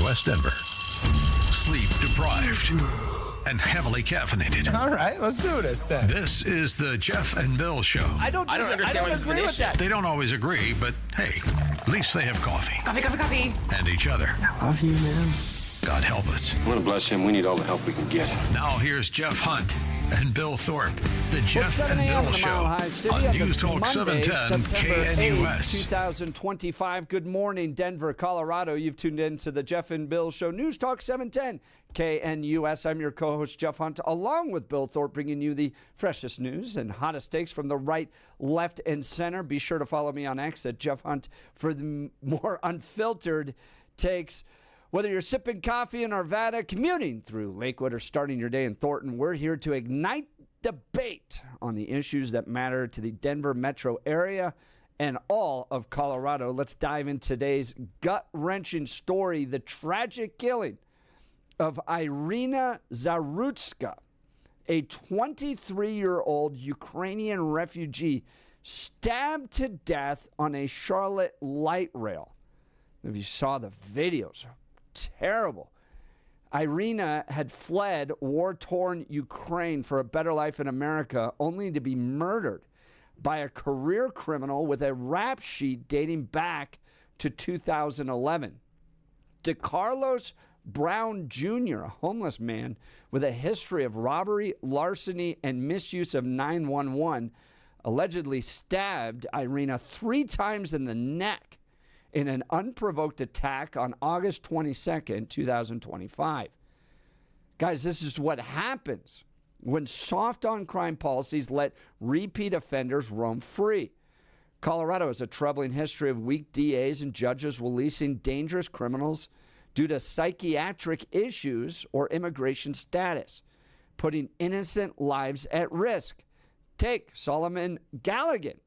KNUS Denver. Sleep deprived and heavily caffeinated. All right, let's do this then. This is the Jeff and Bill Show. I don't agree with that. They don't always agree, but hey, at least they have coffee. Coffee. And each other. I love you, man. God help us. I want to bless him. We need all the help we can get. Now here's Jeff Hunt and Bill Thorpe. The Jeff 7 and a.m. Bill in the Show Mile High City on on News Talk Monday, 710 September 8th, KNUS. 2025. Good morning, Denver, Colorado. You've tuned in to the Jeff and Bill Show. News Talk 710 KNUS. I'm your co-host, Jeff Hunt, along with Bill Thorpe, bringing you the freshest news and hottest takes from the right, left, and center. Be sure to follow me on X at Jeff Hunt for the more unfiltered takes. Whether you're sipping coffee in Arvada, commuting through Lakewood, or starting your day in Thornton, we're here to ignite debate on the issues that matter to the Denver metro area and all of Colorado. Let's dive into today's gut-wrenching story, the tragic killing of Irina Zarutska, a 23-year-old Ukrainian refugee stabbed to death on a Charlotte light rail. If you saw the videos, terrible. Irina had fled war-torn Ukraine for a better life in America, only to be murdered by a career criminal with a rap sheet dating back to 2011. DeCarlos Brown Jr., a homeless man with a history of robbery, larceny, and misuse of 911, allegedly stabbed Irina 3 times in the neck in an unprovoked attack on August 22nd, 2025. Guys, this is what happens when soft on crime policies let repeat offenders roam free. Colorado has a troubling history of weak DAs and judges releasing dangerous criminals due to psychiatric issues or immigration status, putting innocent lives at risk. Take Solomon Galligan,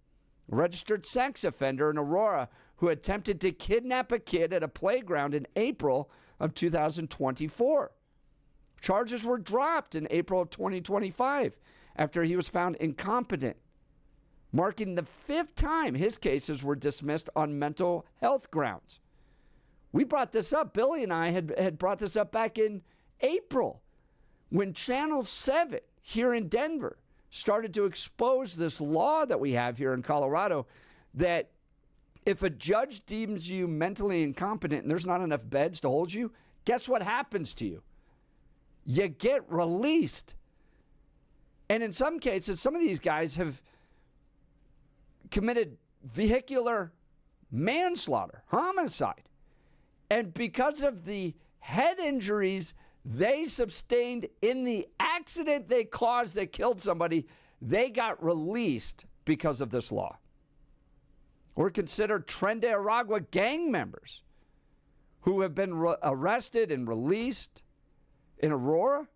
registered sex offender in Aurora, who attempted to kidnap a kid at a playground in April of 2024. Charges were dropped in April of 2025 after he was found incompetent, marking the 5th time his cases were dismissed on mental health grounds. We brought this up. Billy and I had brought this up back in April when Channel 7 here in Denver started to expose this law that we have here in Colorado that if a judge deems you mentally incompetent and there's not enough beds to hold you, guess what happens to you? You get released. And in some cases, some of these guys have committed vehicular manslaughter, homicide. And because of the head injuries they sustained in the accident they caused that killed somebody, they got released because of this law. Or consider Tren de Aragua gang members who have been arrested and released in Aurora.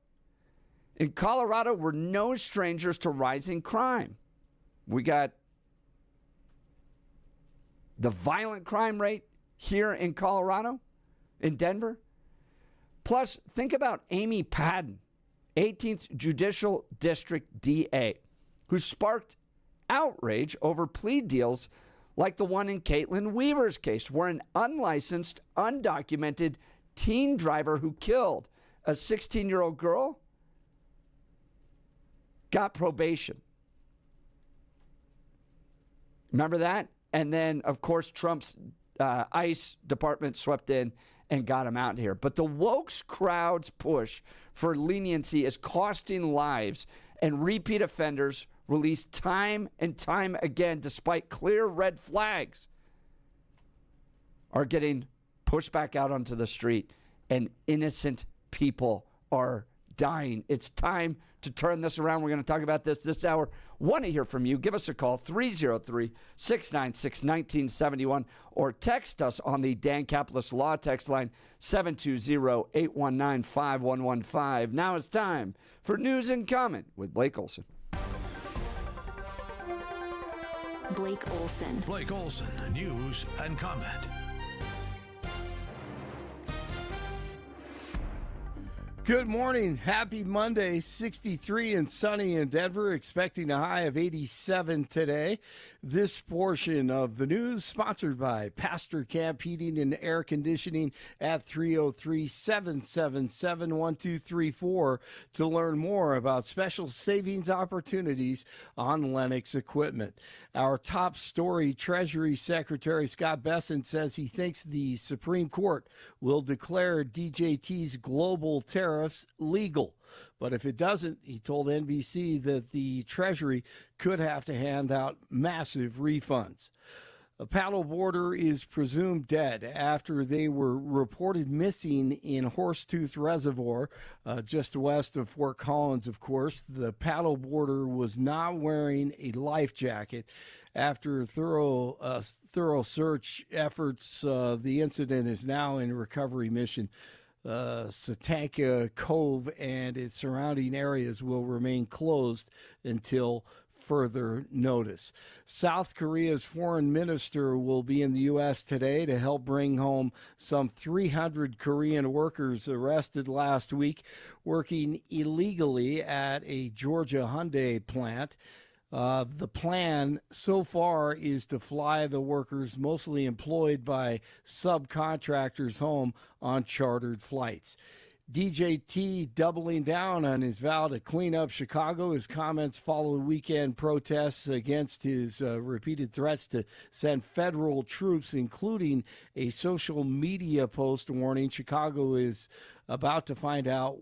In Colorado, we're no strangers to rising crime. We got the violent crime rate here in Colorado, in Denver. Plus, think about Amy Padden, 18th Judicial District DA, who sparked outrage over plea deals like the one in Caitlin Weaver's case, where an unlicensed, undocumented teen driver who killed a 16-year-old girl got probation. Remember that? And then, of course, Trump's ICE department swept in and got him out here. But the woke crowd's push for leniency is costing lives, and repeat offenders released time and time again, despite clear red flags, are getting pushed back out onto the street, and innocent people are dying. It's time to turn this around. We're going to talk about this hour. Want to hear from you. Give us a call, 303-696-1971, or text us on the Dan Capitalist Law text line, 720-819-5115. Now it's time for News and Comment with Blake Olson. Blake Olson. Blake Olson, News and Comment. Good morning. Happy Monday. 63 and sunny in Denver, expecting a high of 87 today. This portion of the news sponsored by Pastor Camp Heating and Air Conditioning at 303-777-1234 to learn more about special savings opportunities on Lennox equipment. Our top story, Treasury Secretary Scott Bessent says he thinks the Supreme Court will declare DJT's global tariffs legal. But if it doesn't, he told NBC that the Treasury could have to hand out massive refunds. A paddleboarder is presumed dead after they were reported missing in Horsetooth Reservoir, just west of Fort Collins, of course. The paddleboarder was not wearing a life jacket. After thorough search efforts, the incident is now in recovery mission. Satanka Cove and its surrounding areas will remain closed until further notice. South Korea's foreign minister will be in the U.S. today to help bring home some 300 Korean workers arrested last week working illegally at a Georgia Hyundai plant. The plan so far is to fly the workers mostly employed by subcontractors home on chartered flights. DJT doubling down on his vow to clean up Chicago. His comments follow weekend protests against his repeated threats to send federal troops, including a social media post warning Chicago is about to find out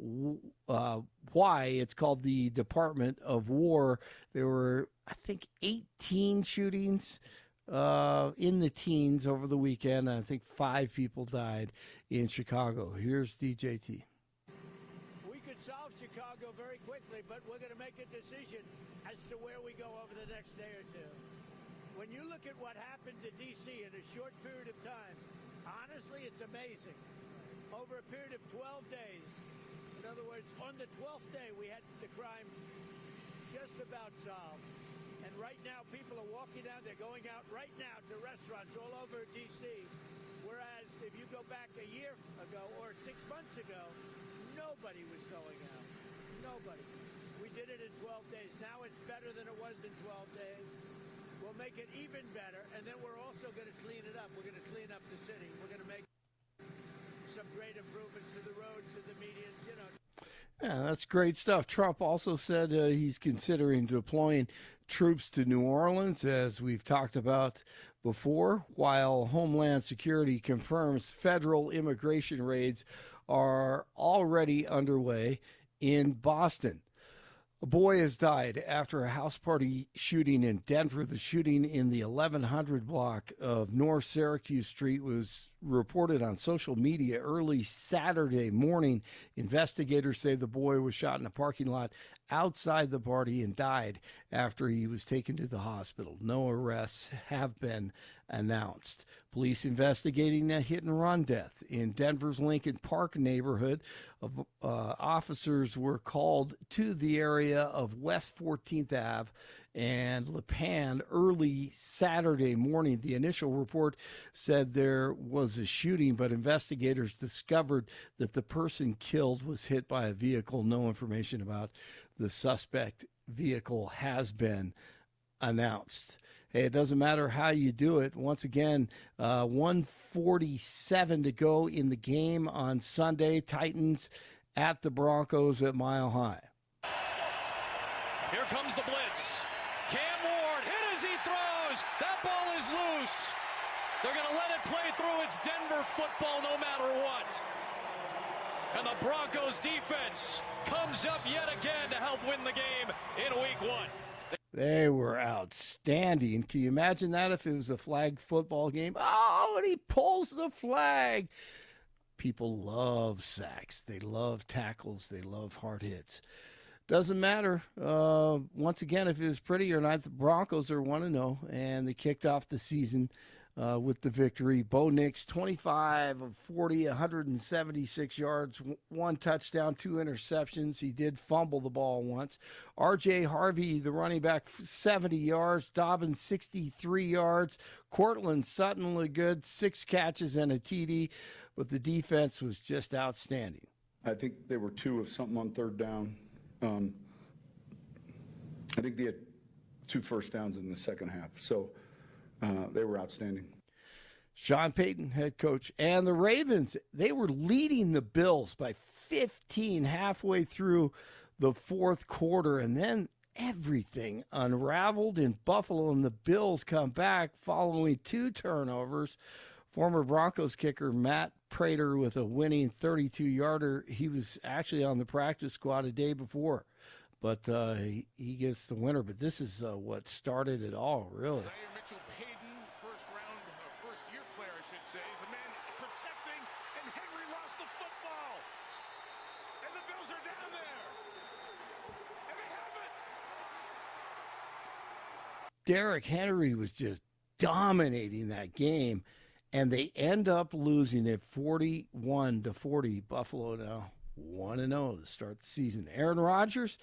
why it's called the Department of War. There were, I think, 18 shootings in the teens over the weekend. I think 5 people died in Chicago. Here's DJT. We could solve Chicago very quickly, but we're going to make a decision as to where we go over the next day or two. When you look at what happened to D.C. in a short period of time, honestly, it's amazing. Over a period of 12 days, in other words, on the 12th day, we had the crime just about solved. And right now, people are walking out. They're going out right now to restaurants all over D.C., whereas if you go back a year ago or 6 months ago, nobody was going out. Nobody. We did it in 12 days. Now it's better than it was in 12 days. We'll make it even better, and then we're also going to clean it up. We're going to clean up the city. We're going to make some great improvements to the roads, to the medians, you know. Yeah, that's great stuff. Trump also said he's considering deploying troops to New Orleans, as we've talked about before, while Homeland Security confirms federal immigration raids are already underway in Boston. A boy has died after a house party shooting in Denver. The shooting in the 1100 block of North Syracuse Street was reported on social media early Saturday morning. Investigators say the boy was shot in a parking lot outside the party and died after he was taken to the hospital. No arrests have been announced. Police investigating a hit-and-run death in Denver's Lincoln Park neighborhood. Officers were called to the area of West 14th Ave and Lipan early Saturday morning. The initial report said there was a shooting, but investigators discovered that the person killed was hit by a vehicle. No information about the suspect vehicle has been announced. Hey, it doesn't matter how you do it. Once again, 1:47 to go in the game on Sunday. Titans at the Broncos at Mile High. Here comes the blitz. Cam Ward hit as he throws. That ball is loose. They're going to let it play through. It's Denver football no matter what. And the Broncos defense comes up yet again to help win the game in week 1. They were outstanding. Can you imagine that if it was a flag football game? Oh, and he pulls the flag. People love sacks. They love tackles. They love hard hits. Doesn't matter. Once again, if it was pretty or not, the Broncos are 1-0, and they kicked off the season with the victory. Bo Nix, 25 of 40, 176 yards, 1 touchdown, 2 interceptions. He did fumble the ball once. R.J. Harvey, the running back, 70 yards. Dobbins, 63 yards. Cortland Sutton looked good, 6 catches and a TD, but the defense was just outstanding. I think they were 2 of something on third down. I think they had 2 first downs in the second half. So they were outstanding. Sean Payton, head coach, and the Ravens, they were leading the Bills by 15 halfway through the fourth quarter, and then everything unraveled in Buffalo, and the Bills come back following 2 turnovers. Former Broncos kicker Matt Prater with a winning 32-yarder. He was actually on the practice squad a day before, but he gets the winner. But this is what started it all, really. Mitchell-Payton, first-year player, I should say, is the man protecting, and Henry lost the football. And the Bills are down there. And they have it. Derrick Henry was just dominating that game, and they end up losing it 41-40. Buffalo now 1-0 to start the season. Aaron Rodgers,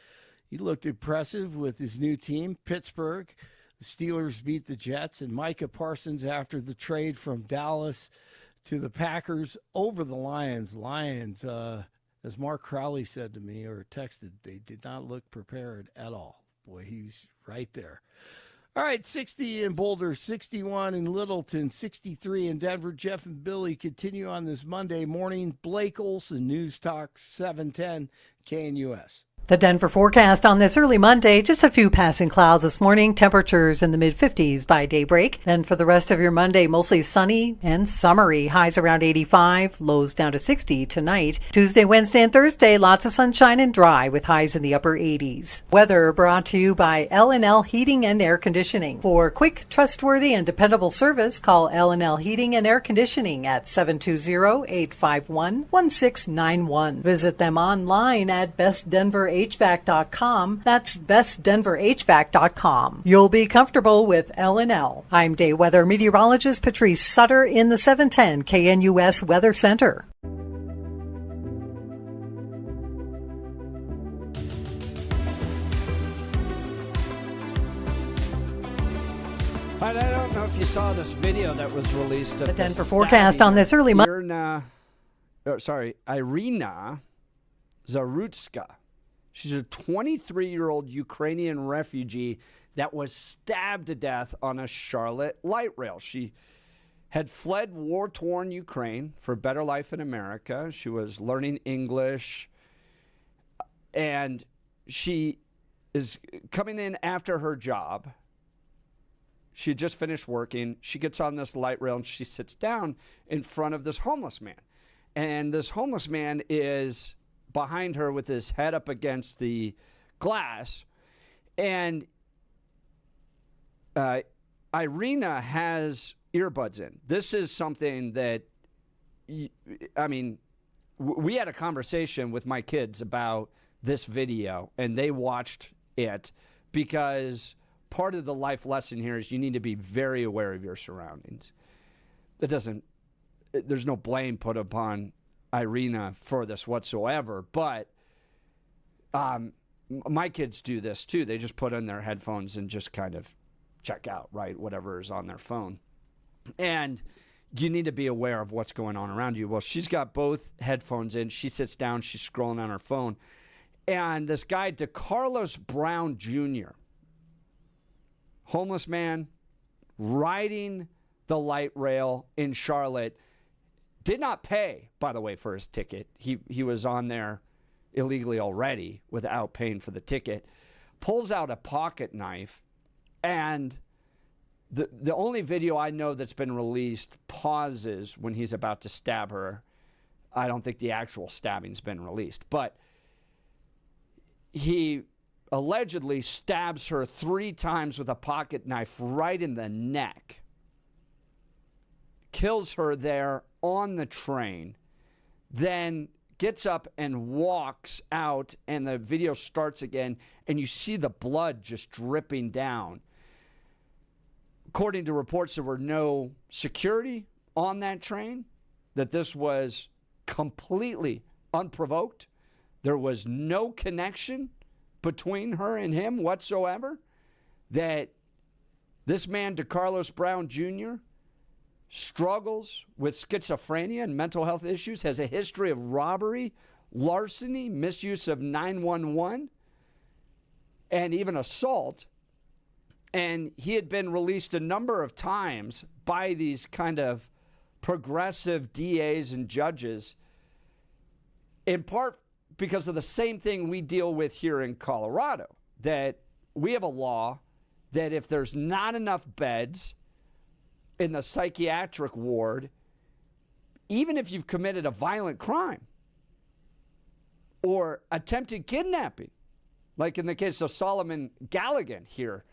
he looked impressive with his new team, Pittsburgh. The Steelers beat the Jets, and Micah Parsons, after the trade from Dallas to the Packers over the Lions. Lions, as Mark Crowley said to me or texted, they did not look prepared at all. Boy, he's right there. All right, 60 in Boulder, 61 in Littleton, 63 in Denver. Jeff and Billy continue on this Monday morning. Blake Olson, News Talk 710 KNUS. The Denver forecast on this early Monday, just a few passing clouds this morning, temperatures in the mid-50s by daybreak. Then for the rest of your Monday, mostly sunny and summery, highs around 85, lows down to 60 tonight. Tuesday, Wednesday, and Thursday, lots of sunshine and dry with highs in the upper 80s. Weather brought to you by L&L Heating and Air Conditioning. For quick, trustworthy, and dependable service, call L&L Heating and Air Conditioning at 720-851-1691. Visit them online at bestdenverhvac.com. That's bestdenverhvac.com. You'll be comfortable with L&L. I'm day weather meteorologist Patrice Sutter in the 710 KNUS Weather Center. I don't know if you saw this video that was released of the Denver forecast on this early Monday. Irina Zarutska. She's a 23-year-old Ukrainian refugee that was stabbed to death on a Charlotte light rail. She had fled war-torn Ukraine for a better life in America. She was learning English, and she is coming in after her job. She had just finished working. She gets on this light rail, and she sits down in front of this homeless man. And this homeless man is behind her with his head up against the glass. And Irina has earbuds in. This is something that, we had a conversation with my kids about this video, and they watched it because part of the life lesson here is you need to be very aware of your surroundings. There's no blame put upon Irina for this whatsoever, but my kids do this too. They just put in their headphones and just kind of check out, right, whatever is on their phone. And you need to be aware of what's going on around you. Well, she's got both headphones in. She sits down. She's scrolling on her phone. And this guy, DeCarlos Brown Jr., homeless man, riding the light rail in Charlotte, did not pay, by the way, for his ticket. He was on there illegally already without paying for the ticket. Pulls out a pocket knife, and the only video I know that's been released pauses when he's about to stab her. I don't think the actual stabbing's been released, but he allegedly stabs her 3 times with a pocket knife right in the neck. Kills her there on the train, then gets up and walks out, and the video starts again, and you see the blood just dripping down. According to reports, there were no security on that train, that this was completely unprovoked. There was no connection between her and him whatsoever, that this man, DeCarlos Brown Jr., struggles with schizophrenia and mental health issues, has a history of robbery, larceny, misuse of 911, and even assault. And he had been released a number of times by these kind of progressive DAs and judges, in part because of the same thing we deal with here in Colorado, that we have a law that if there's not enough beds in the psychiatric ward, even if you've committed a violent crime or attempted kidnapping, like in the case of Solomon Galligan here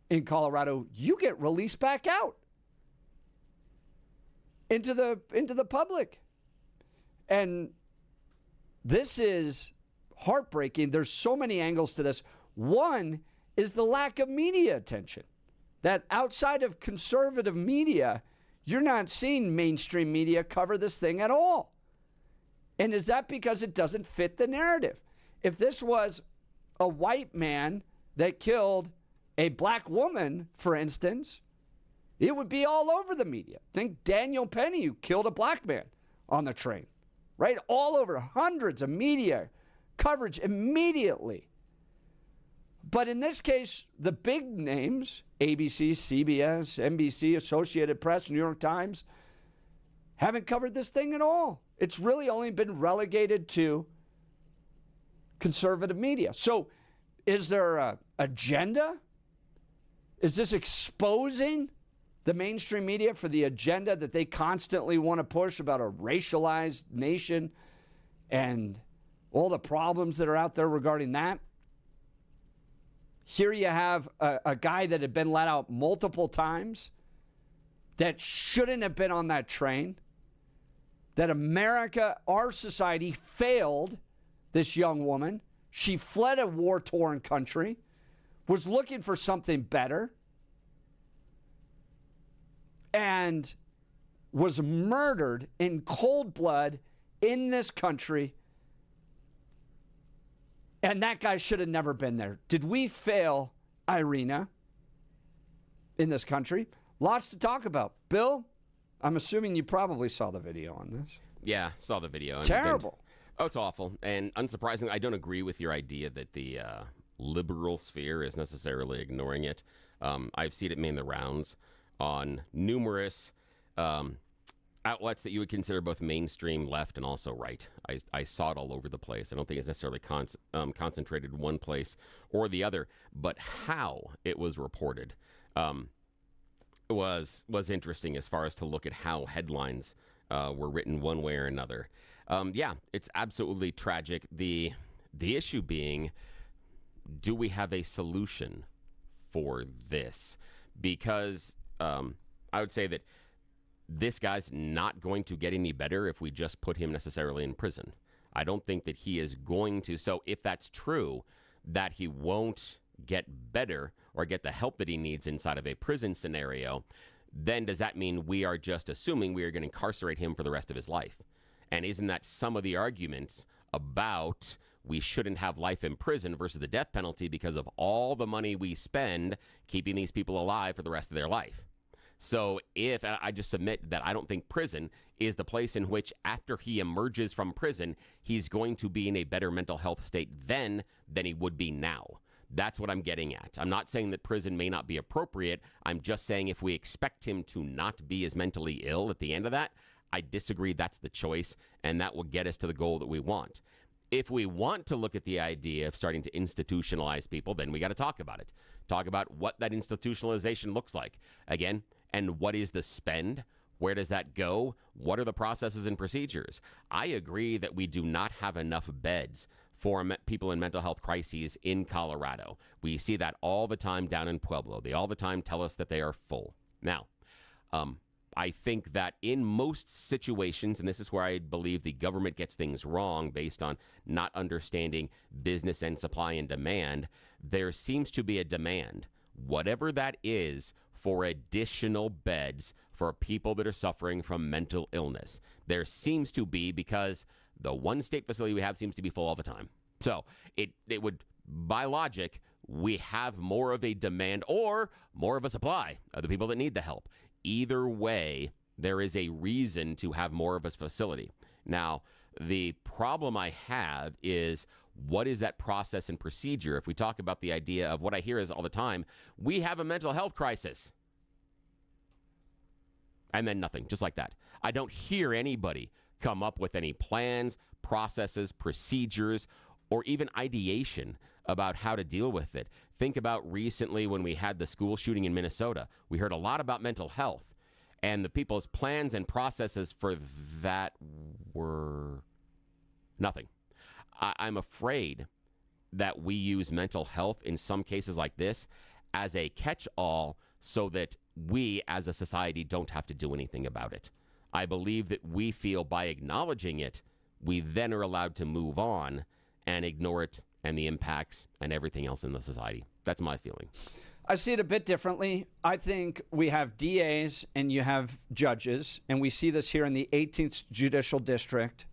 in Colorado, you get released back out into the public. And this is heartbreaking. There's so many angles to this. One is the lack of media attention. That outside of conservative media, you're not seeing mainstream media cover this thing at all. And is that because it doesn't fit the narrative? If this was a white man that killed a black woman, for instance, it would be all over the media. Think Daniel Penny, who killed a black man on the train, right? All over, hundreds of media coverage immediately. But in this case, the big names, ABC, CBS, NBC, Associated Press, New York Times, haven't covered this thing at all. It's really only been relegated to conservative media. So is there an agenda? Is this exposing the mainstream media for the agenda that they constantly want to push about a racialized nation and all the problems that are out there regarding that? Here you have a guy that had been let out multiple times that shouldn't have been on that train, that America, our society, failed this young woman. She fled a war-torn country, was looking for something better, and was murdered in cold blood in this country. And that guy should have never been there. Did we fail Irina in this country? Lots to talk about. Bill, I'm assuming you probably saw the video on this. Yeah, saw the video. Terrible. Oh, it's awful. And unsurprisingly, I don't agree with your idea that the liberal sphere is necessarily ignoring it. I've seen it made the rounds on numerous outlets that you would consider both mainstream left and also right. I saw it all over the place. I don't think it's necessarily concentrated in one place or the other, but how it was reported was interesting as far as to look at how headlines were written one way or another. Yeah, it's absolutely tragic. The issue being, do we have a solution for this? Because I would say that this guy's not going to get any better if we just put him necessarily in prison. I don't think that he is going to. So if that's true, that he won't get better or get the help that he needs inside of a prison scenario, then does that mean we are just assuming we are going to incarcerate him for the rest of his life? And isn't that some of the arguments about we shouldn't have life in prison versus the death penalty because of all the money we spend keeping these people alive for the rest of their life? So if I just submit that I don't think prison is the place in which after he emerges from prison, he's going to be in a better mental health state then than he would be now. That's what I'm getting at. I'm not saying that prison may not be appropriate. I'm just saying if we expect him to not be as mentally ill at the end of that, I disagree that's the choice, and that will get us to the goal that we want. If we want to look at the idea of starting to institutionalize people, then we got to talk about it. Talk about what that institutionalization looks like. Again, and what is the spend? Where does that go? What are the processes and procedures? I agree that we do not have enough beds for people in mental health crises in Colorado. We see that all the time down in Pueblo. They all the time tell us that they are full. Now, I think that in most situations, and this is where I believe the government gets things wrong based on not understanding business and supply and demand, there seems to be a demand, whatever that is, for additional beds for people that are suffering from mental illness. There seems to be, because the one state facility we have seems to be full all the time. So it would, by logic, we have more of a demand or more of a supply of the people that need the help. Either way, there is a reason to have more of a facility. Now, The problem I have is, what is that process and procedure? If we talk about the idea of what I hear is all the time, we have a mental health crisis. And then nothing, just like that. I don't hear anybody come up with any plans, processes, procedures, or even ideation about how to deal with it. Think about recently when we had the school shooting in Minnesota. We heard a lot about mental health, and the people's plans and processes for that were nothing. I'm afraid that we use mental health in some cases like this as a catch-all so that we as a society don't have to do anything about it. I believe that we feel by acknowledging it, we then are allowed to move on and ignore it and the impacts and everything else in the society. That's my feeling. I see it a bit differently. I think we have DAs and you have judges, and we see this here in the 18th Judicial District,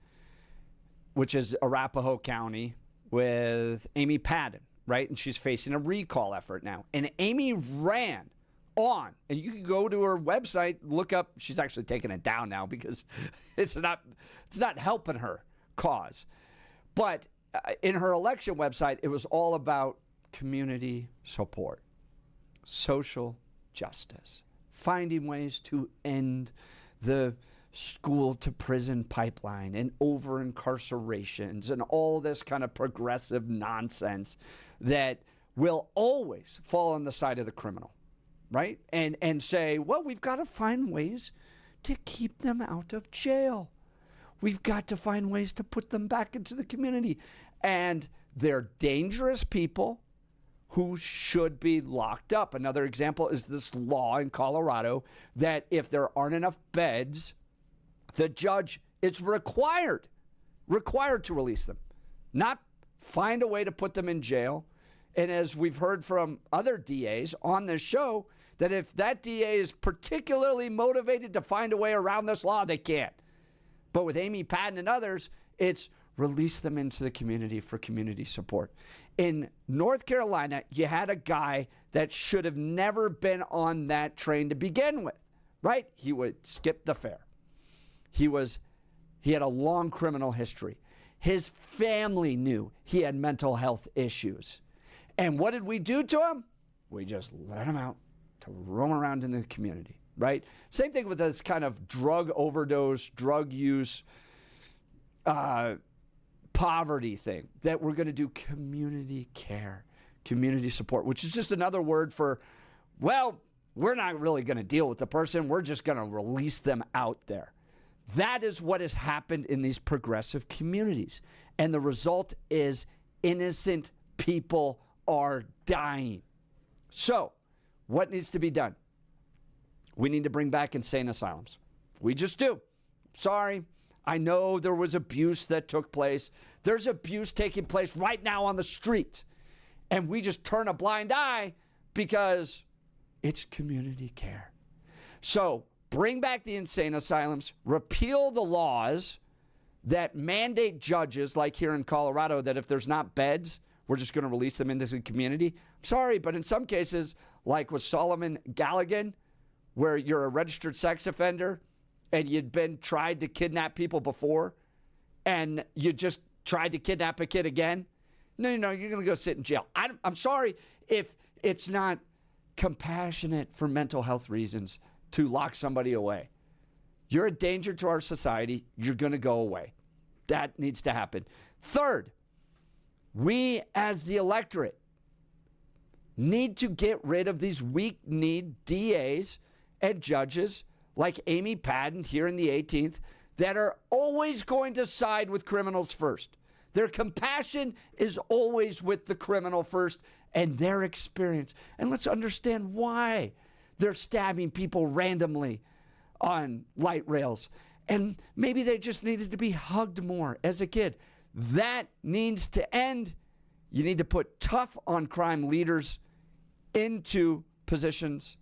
which is Arapahoe County, with Amy Padden, right? And she's facing a recall effort now. And Amy ran on, and you can go to her website, look up, she's actually taking it down now because it's not helping her cause. But in her election website, it was all about community support, social justice, finding ways to end the school to prison pipeline and over incarcerations and all this kind of progressive nonsense that will always fall on the side of the criminal, right? And say, well, we've got to find ways to keep them out of jail. We've got to find ways to put them back into the community. And they're dangerous people who should be locked up. Another example is this law in Colorado that if there aren't enough beds, the judge is required to release them, not find a way to put them in jail. And as we've heard from other DAs on this show, that if that DA is particularly motivated to find a way around this law, they can't. But with Amy Padden and others, it's release them into the community for community support. In North Carolina, you had a guy that should have never been on that train to begin with, right? He would skip the fare. He had a long criminal history. His family knew he had mental health issues. And what did we do to him? We just let him out to roam around in the community, right? Same thing with this kind of drug overdose, drug use, poverty thing, that we're going to do community care, community support, which is just another word for, well, we're not really going to deal with the person. We're just going to release them out there. That is what has happened in these progressive communities. And the result is innocent people are dying. So, what needs to be done? We need to bring back insane asylums. We just do. Sorry. I know there was abuse that took place. There's abuse taking place right now on the street. And we just turn a blind eye because it's community care. So, bring back the insane asylums, repeal the laws that mandate judges, like here in Colorado, that if there's not beds, we're just going to release them into the community. I'm sorry, but in some cases, like with Solomon Galligan, where you're a registered sex offender and you'd been tried to kidnap people before and you just tried to kidnap a kid again, no, you're going to go sit in jail. I'm sorry if it's not compassionate for mental health reasons to lock somebody away. You're a danger to our society. You're going to go away. That needs to happen. Third, we as the electorate need to get rid of these weak-kneed DAs and judges like Amy Padden here in the 18th that are always going to side with criminals first. Their compassion is always with the criminal first and their experience. And let's understand why they're stabbing people randomly on light rails. And maybe they just needed to be hugged more as a kid. That needs to end. You need to put tough on crime leaders into positions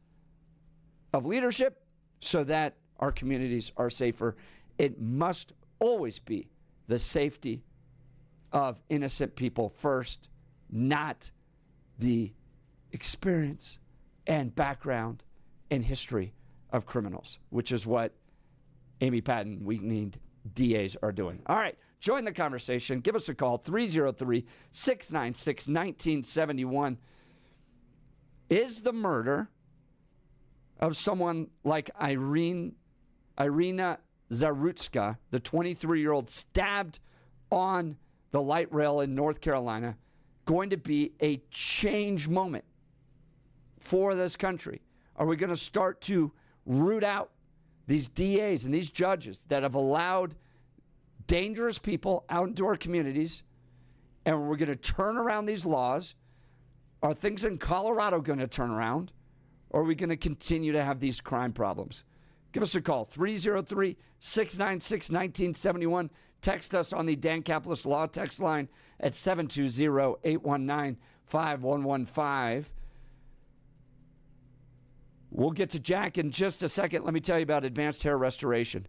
of leadership so that our communities are safer. It must always be the safety of innocent people first, not the experience and background and history of criminals, which is what Amy Padden, weak-kneed DAs are doing. All right, join the conversation. Give us a call, 303-696-1971. Is the murder of someone like Irina Zarutska, the 23-year-old stabbed on the light rail in North Carolina, going to be a change moment for this country? Are we going to start to root out these DAs and these judges that have allowed dangerous people out into our communities, and we're going to turn around these laws? Are things in Colorado going to turn around, or are we going to continue to have these crime problems? Give us a call, 303-696-1971. Text us on the Dan Caplis Law text line at 720-819-5115. We'll get to Jack in just a second. Let me tell you about advanced hair restoration.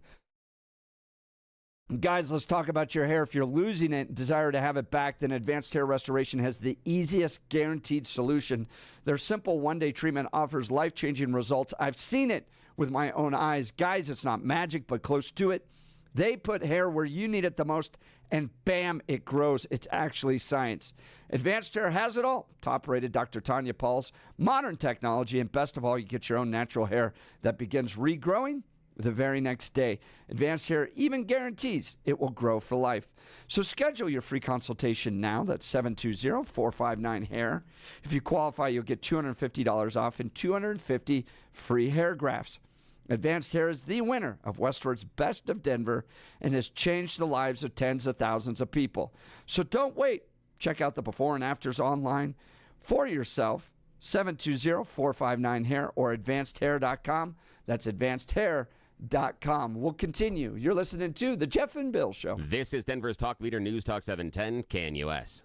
Guys, let's talk about your hair. If you're losing it and desire to have it back, then Advanced Hair Restoration has the easiest guaranteed solution. Their simple one-day treatment offers life-changing results. I've seen it with my own eyes. Guys, it's not magic, but close to it. They put hair where you need it the most, and bam, it grows. It's actually science. Advanced Hair has it all. Top-rated Dr. Tanya Pauls, modern technology, and best of all, you get your own natural hair that begins regrowing the very next day. Advanced Hair even guarantees it will grow for life. So schedule your free consultation now. That's 720-459-HAIR. If you qualify, you'll get $250 off and 250 free hair grafts. Advanced Hair is the winner of Westward's Best of Denver and has changed the lives of tens of thousands of people. So don't wait. Check out the before and afters online for yourself. 720-459-HAIR or advancedhair.com. That's advancedhair.com. We'll continue. You're listening to The Jeff and Bill Show. This is Denver's Talk Leader News Talk 710 KNUS.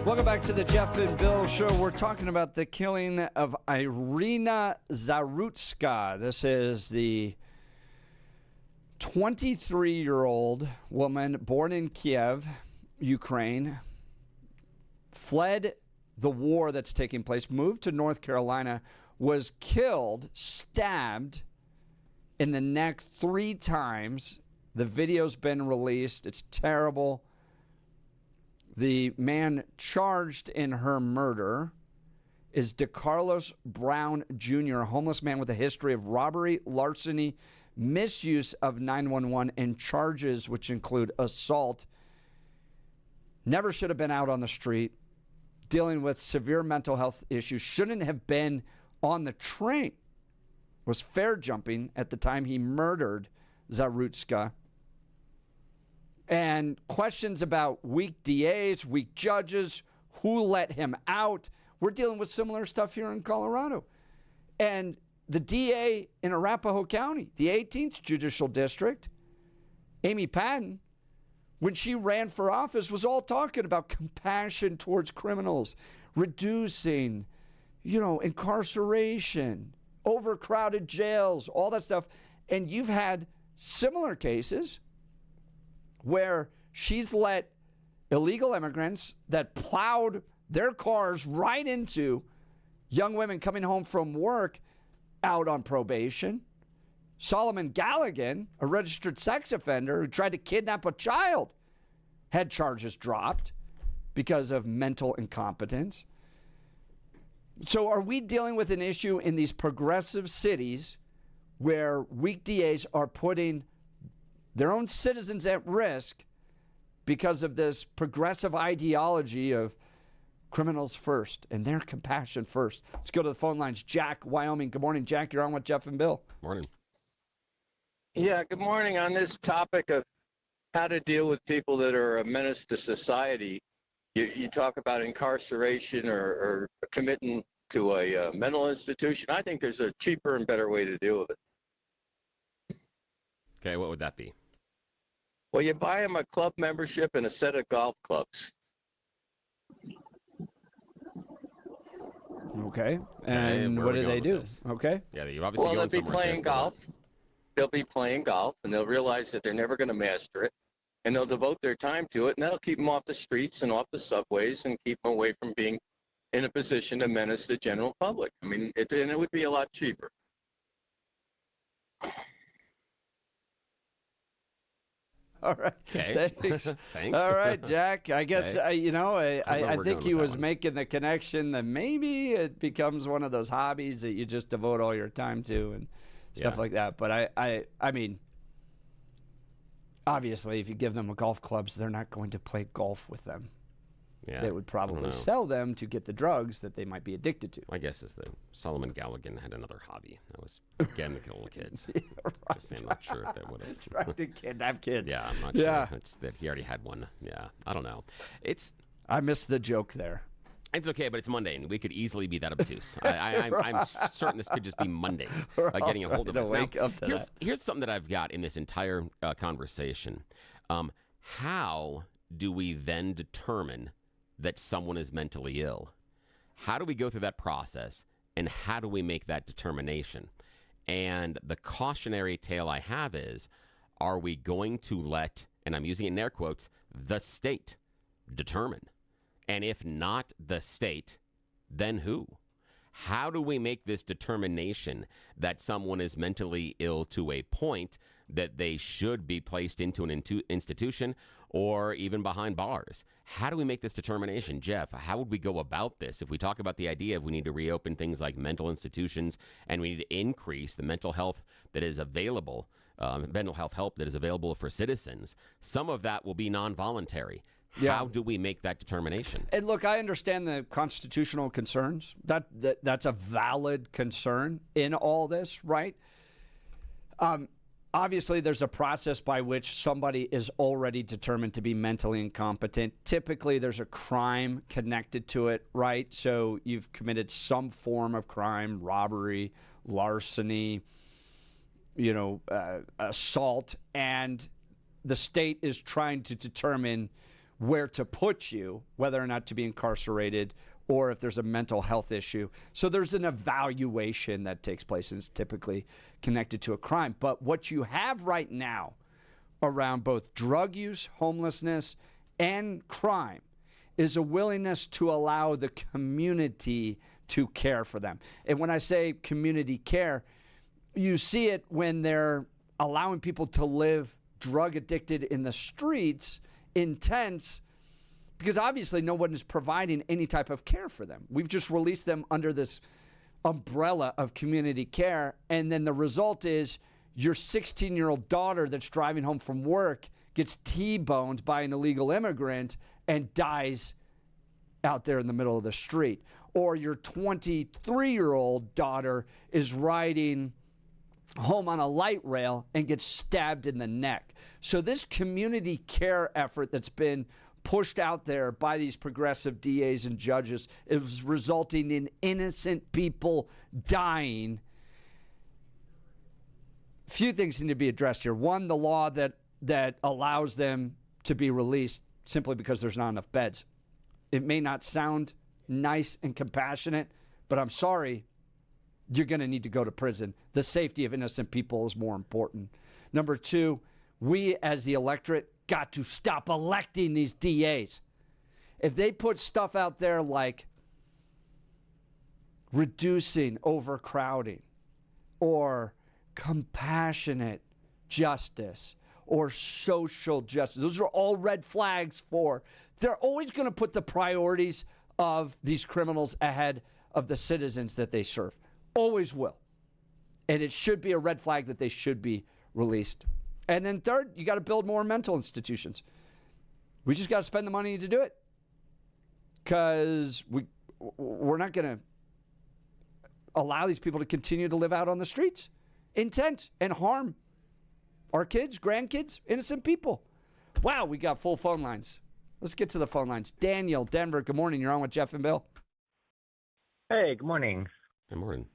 Welcome back to the Jeff and Bill Show. We're talking about the killing of Irina Zarutska. This is the 23-year-old woman born in Kiev, Ukraine, fled the war that's taking place, moved to North Carolina, was killed, stabbed in the neck 3 times. The video's been released. It's terrible. The man charged in her murder is DeCarlos Brown Jr., a homeless man with a history of robbery, larceny, misuse of 911, and charges which include assault. Never should have been out on the street, dealing with severe mental health issues. Shouldn't have been on the train. Was fare jumping at the time he murdered Zarutska. And questions about weak DAs, weak judges, who let him out. We're dealing with similar stuff here in Colorado. And the DA in Arapahoe County, the 18th Judicial District, Amy Patton, when she ran for office, was all talking about compassion towards criminals, reducing, incarceration, overcrowded jails, all that stuff. And you've had similar cases where she's let illegal immigrants that plowed their cars right into young women coming home from work out on probation. Solomon Galligan, a registered sex offender who tried to kidnap a child, had charges dropped because of mental incompetence. So are we dealing with an issue in these progressive cities where weak DAs are putting their own citizens at risk because of this progressive ideology of criminals first and their compassion first? Let's go to the phone lines. Jack, Wyoming. Good morning, Jack. You're on with Jeff and Bill. Morning. Yeah, good morning. On this topic of how to deal with people that are a menace to society, you talk about incarceration or committing to a mental institution. I think there's a cheaper and better way to deal with it. Okay, what would that be? Well, you buy them a club membership and a set of golf clubs. Okay. And what do they do? Okay. Yeah, you've obviously they'll be playing golf. They'll be playing golf, and they'll realize that they're never going to master it, and they'll devote their time to it, and that'll keep them off the streets and off the subways and keep them away from being in a position to menace the general public. I mean, and it would be a lot cheaper. All right. Okay. Thanks. Thanks. All right, Jack. I guess, Okay. I think he was one. making the connection that maybe it becomes one of those hobbies that you just devote all your time to and stuff Yeah. like that. But I mean, obviously, if you give them golf clubs, they're not going to play golf with them. Yeah, They would I don't probably know. sell them to get the drugs that they might be addicted to. My guess is that Solomon Galligan had another hobby. That was, again, to kill kids. Just saying, I'm not sure if that would have. Trying to kidnap kids. Yeah, I'm not Yeah. sure. It's that he already had one. Yeah, I don't know. I missed the joke there. It's okay, but it's Monday, and we could easily be that obtuse. I'm certain this could just be Mondays getting a hold of us. wake up to Here's something that I've got in this entire conversation. How do we then determine that someone is mentally ill? How do we go through that process, and how do we make that determination? And the cautionary tale I have is, are we going to let, and I'm using it in air quotes, the state determine? And if not the state, then who? How do we make this determination that someone is mentally ill to a point that they should be placed into an institution or even behind bars? How do we make this determination? Jeff, how would we go about this? If we talk about the idea of we need to reopen things like mental institutions and we need to increase the mental health that is available, mental health help that is available for citizens, some of that will be non-voluntary. Yeah. How do we make that determination? And look, I understand the constitutional concerns. That's a valid concern in all this, right? Obviously, there's a process by which somebody is already determined to be mentally incompetent. Typically, there's a crime connected to it, right? So you've committed some form of crime, robbery, larceny, assault, and the state is trying to determine where to put you, whether or not to be incarcerated or if there's a mental health issue. So there's an evaluation that takes place, and it's typically connected to a crime. But what you have right now around both drug use, homelessness, and crime is a willingness to allow the community to care for them. And when I say community care, you see it when they're allowing people to live drug addicted in the streets in tents, because obviously no one is providing any type of care for them. We've just released them under this umbrella of community care, and then the result is your 16-year-old daughter that's driving home from work gets T-boned by an illegal immigrant and dies out there in the middle of the street. Or your 23-year-old daughter is riding home on a light rail and gets stabbed in the neck. So this community care effort that's been pushed out there by these progressive DAs and judges is resulting in innocent people dying. Few things need to be addressed here. One, the law that allows them to be released simply because there's not enough beds. It may not sound nice and compassionate, but I'm sorry, you're going to need to go to prison. The safety of innocent people is more important. Number two, we as the electorate got to stop electing these DAs. If they put stuff out there like reducing overcrowding or compassionate justice or social justice, those are all red flags for, they're always going to put the priorities of these criminals ahead of the citizens that they serve. Always will. And it should be a red flag that they should be released. And then third, you got to build more mental institutions. We just got to spend the money to do it, because we're not going to allow these people to continue to live out on the streets, intent and harm our kids, grandkids, innocent people. Wow, we got full phone lines. Let's get to the phone lines. Daniel, Denver, good morning. You're on with Jeff and Bill. Hey, good morning. Good morning.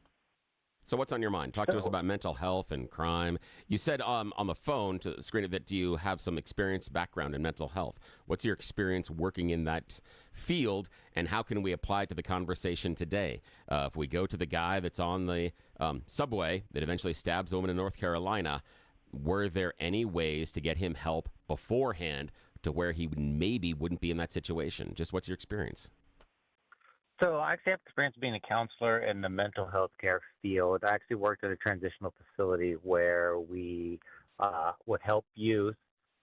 So what's on your mind? Talk to us about mental health and crime. You said on the phone to the screen that you have some experience, background in mental health. What's your experience working in that field, and how can we apply it to the conversation today? If we go to the guy that's on the subway that eventually stabs a woman in North Carolina, were there any ways to get him help beforehand to where he maybe wouldn't be in that situation? Just what's your experience? So I actually have experience being a counselor in the mental health care field. I actually worked at a transitional facility where we would help youth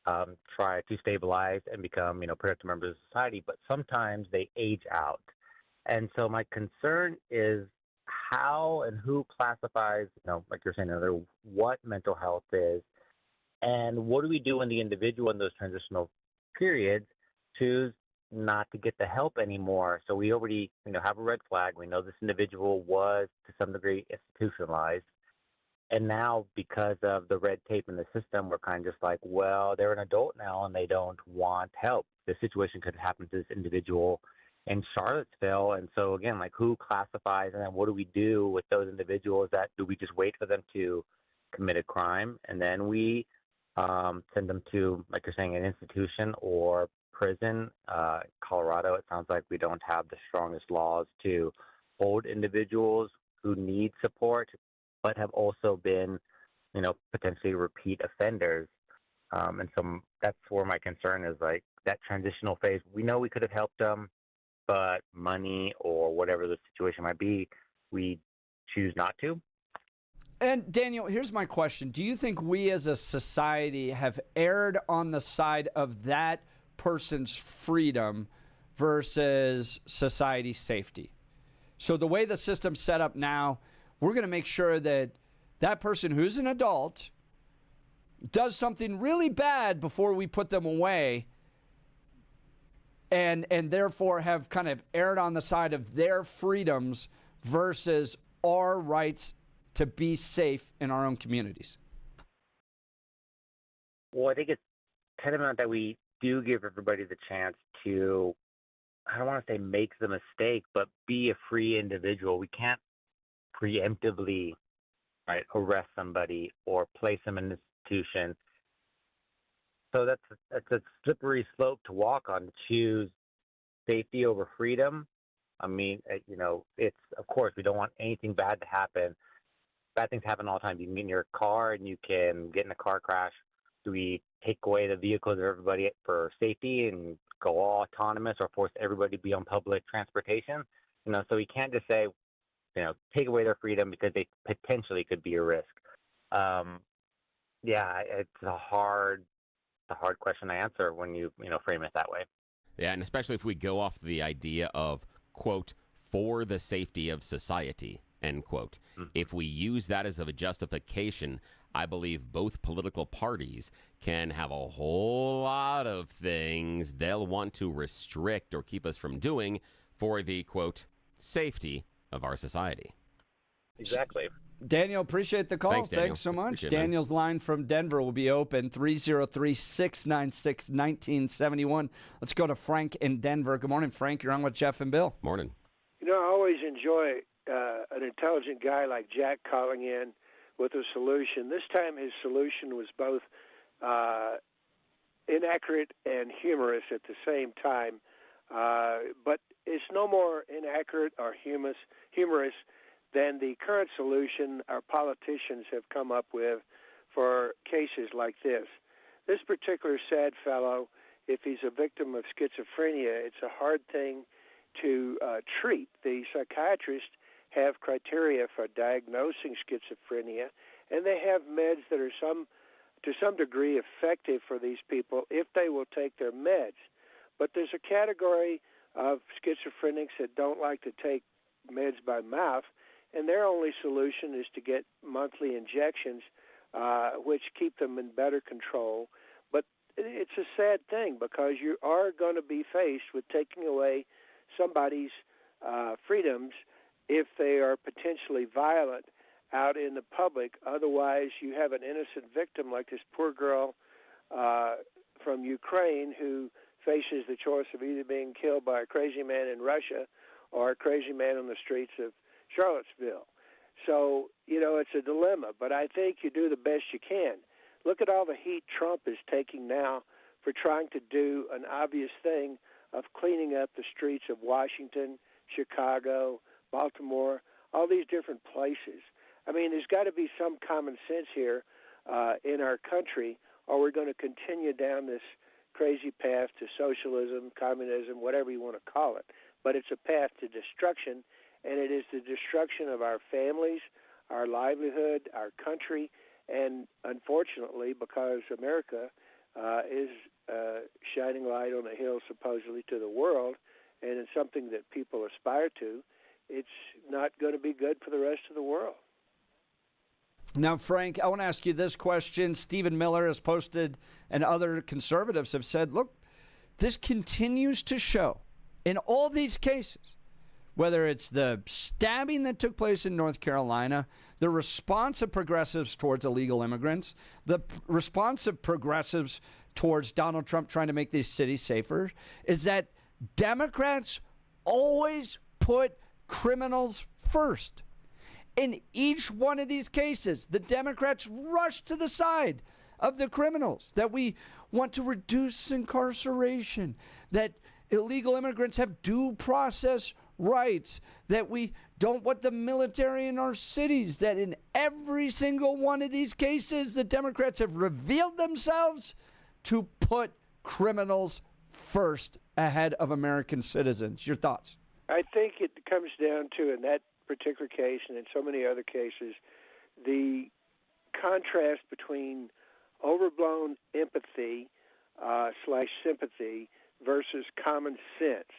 try to stabilize and become, productive members of society, but sometimes they age out. And so my concern is how and who classifies, like you're saying earlier, what mental health is, and what do we do when the individual in those transitional periods choose not to get the help anymore? So we already, have a red flag. We know this individual was to some degree institutionalized. And now because of the red tape in the system, we're kind of just like, well, they're an adult now and they don't want help. This situation could happen to this individual in Charlottesville. And so again, like, who classifies, and then what do we do with those individuals? Do we just wait for them to commit a crime and then we send them to, like you're saying, an institution or prison? Colorado, it sounds like we don't have the strongest laws to hold individuals who need support, but have also been, potentially repeat offenders. And so that's where my concern is, like, that transitional phase. We know we could have helped them, but money or whatever the situation might be, we choose not to. And Daniel, here's my question. Do you think we as a society have erred on the side of that person's freedom versus society's safety? So the way the system's set up now, we're going to make sure that that person who's an adult does something really bad before we put them away, and therefore have kind of erred on the side of their freedoms versus our rights to be safe in our own communities. Well, I think it's tantamount that we do give everybody the chance to, I don't want to say make the mistake, but be a free individual. We can't preemptively, arrest somebody or place them in an institution So that's a slippery slope to walk on, to choose safety over freedom. I mean, it's, of course, we don't want anything bad to happen. Bad things happen all the time. You can get in your car and you can get in a car crash. Do we take away the vehicles of everybody for safety and go all autonomous, or force everybody to be on public transportation? So we can't just say, take away their freedom because they potentially could be a risk. It's a hard question to answer when you frame it that way. Yeah, and especially if we go off the idea of, quote, for the safety of society, end quote. Mm-hmm. If we use that as a justification, I believe both political parties can have a whole lot of things they'll want to restrict or keep us from doing for the, quote, safety of our society. Exactly. Daniel, appreciate the call. Thanks so much. Daniel's line from Denver will be open, 303-696-1971. Let's go to Frank in Denver. Good morning, Frank. You're on with Jeff and Bill. Morning. I always enjoy an intelligent guy like Jack calling in with a solution. This time his solution was both inaccurate and humorous at the same time. But it's no more inaccurate or humorous than the current solution our politicians have come up with for cases like this. This particular sad fellow, if he's a victim of schizophrenia, it's a hard thing to treat. The psychiatrists have criteria for diagnosing schizophrenia, and they have meds that are to some degree effective for these people if they will take their meds. But there's a category of schizophrenics that don't like to take meds by mouth, and their only solution is to get monthly injections, which keep them in better control. But it's a sad thing because you are going to be faced with taking away somebody's freedoms if they are potentially violent out in the public. Otherwise, you have an innocent victim like this poor girl from Ukraine who faces the choice of either being killed by a crazy man in Russia or a crazy man on the streets of Charlottesville. So, it's a dilemma, but I think you do the best you can. Look at all the heat Trump is taking now for trying to do an obvious thing of cleaning up the streets of Washington, Chicago, Baltimore, all these different places. I mean, there's got to be some common sense here in our country, or we're going to continue down this crazy path to socialism, communism, whatever you want to call it. But it's a path to destruction, and it is the destruction of our families, our livelihood, our country, and unfortunately, because America is shining light on a hill supposedly to the world, and it's something that people aspire to, it's not going to be good for the rest of the world. Now, Frank, I want to ask you this question. Stephen Miller has posted, and other conservatives have said, look, this continues to show in all these cases, whether it's the stabbing that took place in North Carolina, the response of progressives towards illegal immigrants, the response of progressives towards Donald Trump trying to make these cities safer, is that Democrats always put criminals first. In each one of these cases, the Democrats rush to the side of the criminals, that we want to reduce incarceration, that illegal immigrants have due process rights, that we don't want the military in our cities, that in every single one of these cases, the Democrats have revealed themselves to put criminals first ahead of American citizens. Your thoughts? I think it comes down to, in that particular case and in so many other cases, the contrast between overblown empathy / sympathy versus common sense.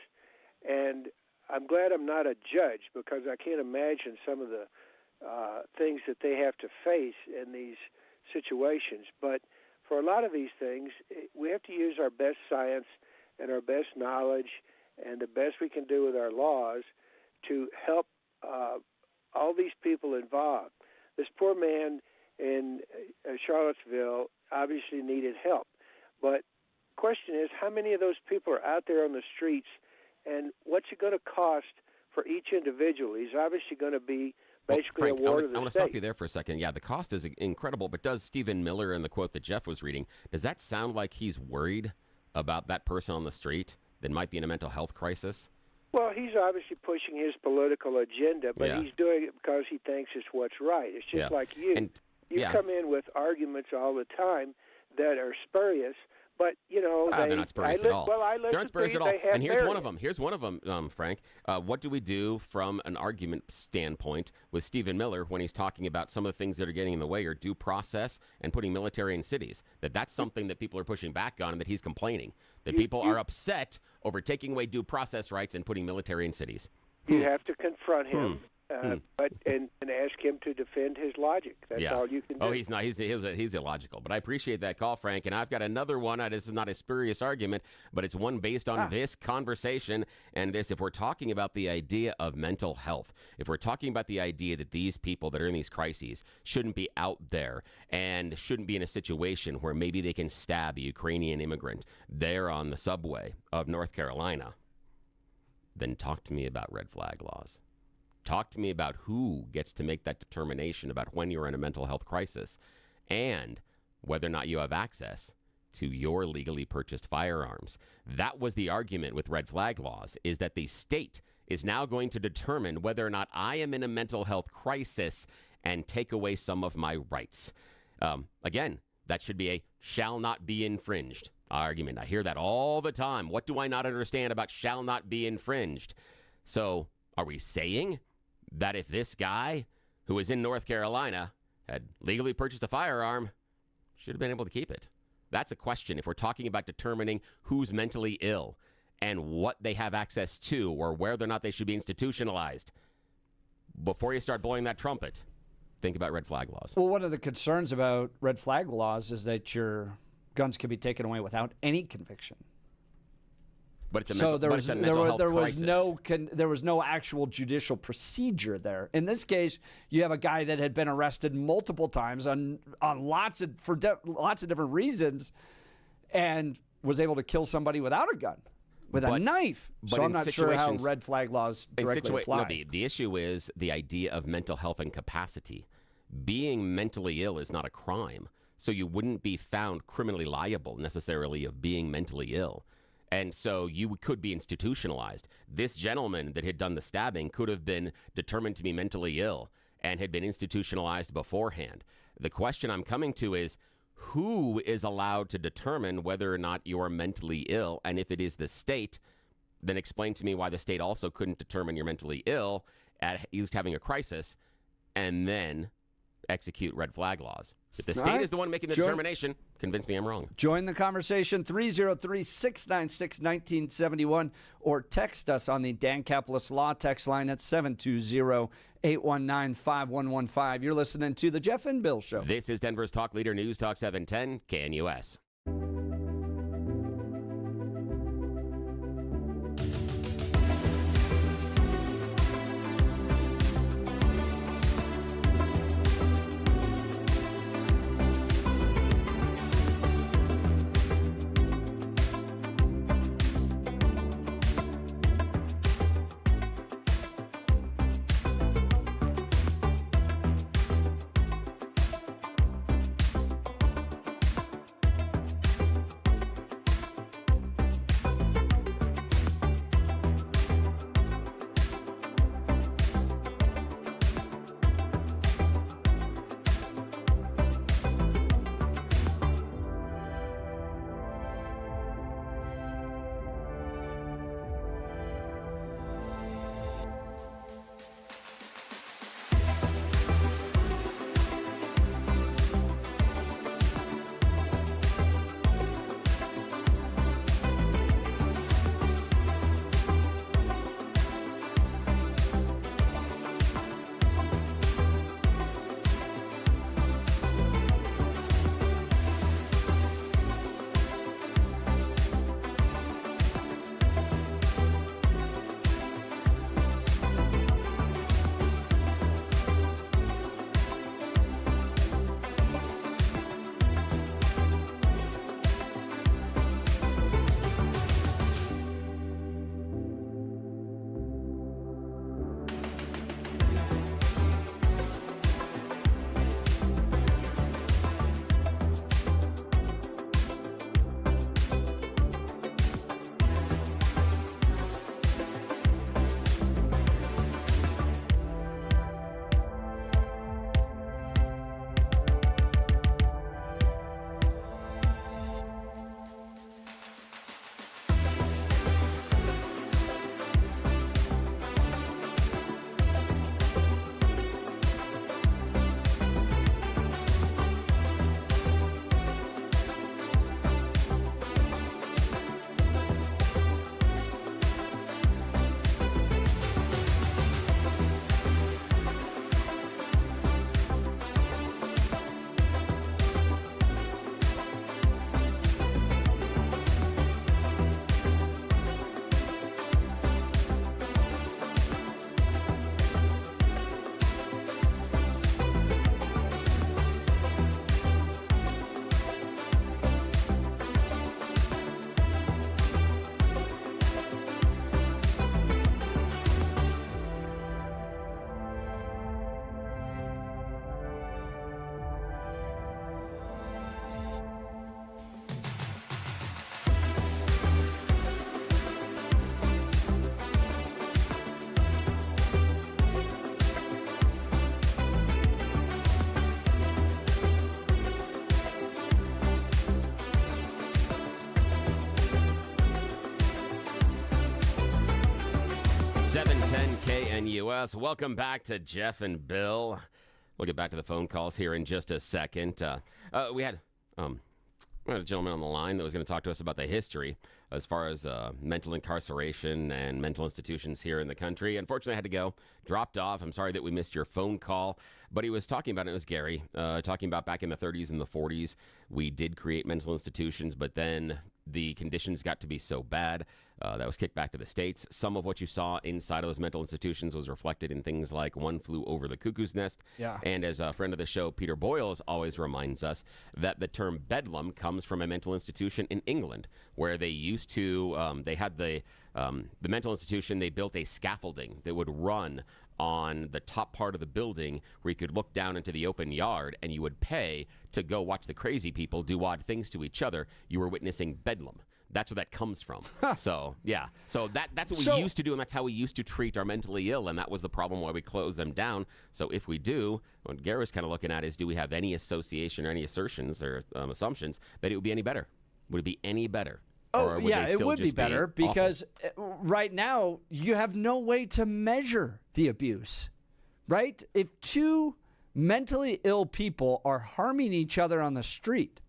And I'm glad I'm not a judge, because I can't imagine some of the things that they have to face in these situations. But for a lot of these things, we have to use our best science and our best knowledge and the best we can do with our laws to help all these people involved. This poor man in Charlottesville obviously needed help. But the question is, how many of those people are out there on the streets, and what's it going to cost for each individual? He's obviously going to be basically Frank, a ward of I the want to state. stop you there for a second. Yeah, the cost is incredible, but does Stephen Miller in the quote that Jeff was reading, does that sound like he's worried about that person on the street that might be in a mental health crisis? Well, he's obviously pushing his political agenda, but he's doing it because he thinks it's what's right. It's just like you. You come in with arguments all the time that are spurious, but, you know, they're not spurious at all. Well, I they're not spurious at all. And here's one of them. Here's one of them, Frank. What do we do from an argument standpoint with Stephen Miller when he's talking about some of the things that are getting in the way or due process and putting military in cities? That's something that people are pushing back on and that he's complaining. That people are upset over taking away due process rights and putting military in cities. You have to confront him. But and ask him to defend his logic. That's all you can do. Oh, he's not. He's illogical. But I appreciate that call, Frank. And I've got another one. This is not a spurious argument, but it's one based on this conversation. And this, if we're talking about the idea of mental health, if we're talking about the idea that these people that are in these crises shouldn't be out there and shouldn't be in a situation where maybe they can stab a Ukrainian immigrant there on the subway of North Carolina, then talk to me about red flag laws. Talk to me about who gets to make that determination about when you're in a mental health crisis and whether or not you have access to your legally purchased firearms. That was the argument with red flag laws, is that the state is now going to determine whether or not I am in a mental health crisis and take away some of my rights. Again, that should be a shall not be infringed argument. I hear that all the time. What do I not understand about shall not be infringed? So are we saying that if this guy who was in North Carolina had legally purchased a firearm, should have been able to keep it? That's a question if we're talking about determining who's mentally ill and what they have access to or whether or not they should be institutionalized. Before you start blowing that trumpet, think about red flag laws. Well, one of the concerns about red flag laws is that your guns can be taken away without any conviction. But it's a mental health crisis. There was no actual judicial procedure there. In this case, you have a guy that had been arrested multiple times on lots of different reasons, and was able to kill somebody without a gun, with a knife. So I'm not sure how red flag laws directly apply. No, the issue is the idea of mental health incapacity. Being mentally ill is not a crime, so you wouldn't be found criminally liable necessarily of being mentally ill. And so you could be institutionalized. This gentleman that had done the stabbing could have been determined to be mentally ill and had been institutionalized beforehand. The question I'm coming to is, who is allowed to determine whether or not you're mentally ill? And if it is the state, then explain to me why the state also couldn't determine you're mentally ill, at least having a crisis, and then execute red flag laws. If the state is the one making the determination, convince me I'm wrong. Join the conversation, 303-696-1971, or text us on the Dan Caplis Law text line at 720-819-5115. You're listening to The Jeff and Bill Show. This is Denver's Talk Leader News Talk 710 KNUS. KNUS. Welcome back to Jeff and Bill. We'll get back to the phone calls here in just a second. We had a gentleman on the line that was going to talk to us about the history as far as mental incarceration and mental institutions here in the country. Unfortunately, I had to go. Dropped off. I'm sorry that we missed your phone call. But he was talking about it. It was Gary talking about back in the 30s and the 40s. We did create mental institutions, but then the conditions got to be so bad that was kicked back to the States. Some of what you saw inside of those mental institutions was reflected in things like One Flew Over the Cuckoo's Nest. Yeah. And as a friend of the show, Peter Boyles, always reminds us that the term bedlam comes from a mental institution in England, where they used to, they had the mental institution, they built a scaffolding that would run on the top part of the building where you could look down into the open yard and you would pay to go watch the crazy people do odd things to each other. You were witnessing bedlam. That's where that comes from. So, yeah. So that's what we used to do, and that's how we used to treat our mentally ill, and that was the problem why we closed them down. So if we do, what Gary was kind of looking at is, do we have any association or any assertions or assumptions that it would be any better? Would it be any better? Oh, yeah, it would be better because right now you have no way to measure the abuse, right? If two mentally ill people are harming each other on the street,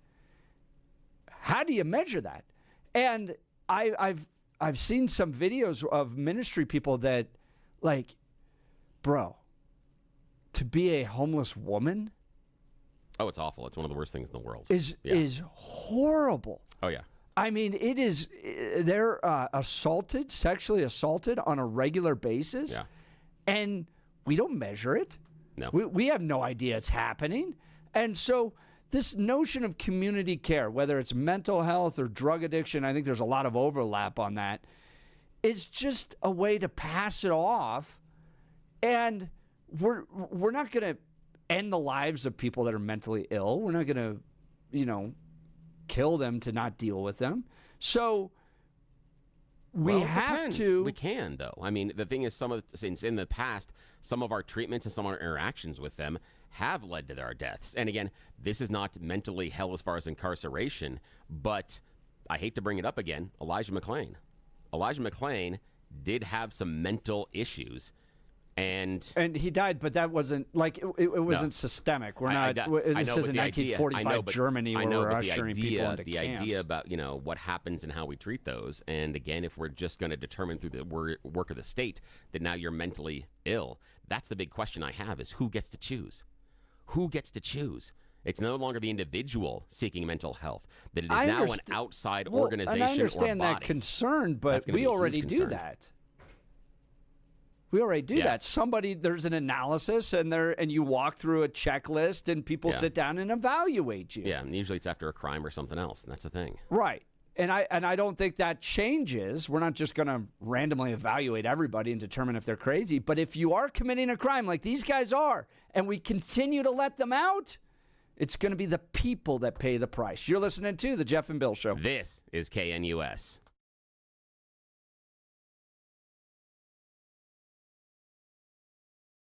how do you measure that? And I've seen some videos of ministry people that, like, bro, to be a homeless woman. Oh, it's awful. It's one of the worst things in the world. Is horrible. Oh, yeah. I mean, it is, they're sexually assaulted on a regular basis. Yeah. And we don't measure it. No. We have no idea it's happening. And so this notion of community care, whether it's mental health or drug addiction, I think there's a lot of overlap on that. It's just a way to pass it off. And we're not going to end the lives of people that are mentally ill. We're not going to, kill them to not deal with them. So we have to. We can, though. I mean, the thing is, since in the past, some of our treatments and some of our interactions with them have led to their deaths. And again, this is not mentally hell as far as incarceration, but I hate to bring it up again, Elijah McClain. Elijah McClain did have some mental issues. And he died, but that wasn't like it wasn't systemic. We're not. This isn't 1945 Germany where we're ushering people into camps. The idea about what happens and how we treat those. And again, if we're just going to determine through the work of the state that now you're mentally ill, that's the big question I have: is who gets to choose? Who gets to choose? It's no longer the individual seeking mental health; that it is now an outside organization or body. And I understand that concern, but we already do that. We already do that. There's an analysis, and you walk through a checklist, and people sit down and evaluate you. Yeah, and usually it's after a crime or something else, and that's the thing. Right. And I don't think that changes. We're not just going to randomly evaluate everybody and determine if they're crazy. But if you are committing a crime like these guys are, and we continue to let them out, it's going to be the people that pay the price. You're listening to The Jeff and Bill Show. This is KNUS.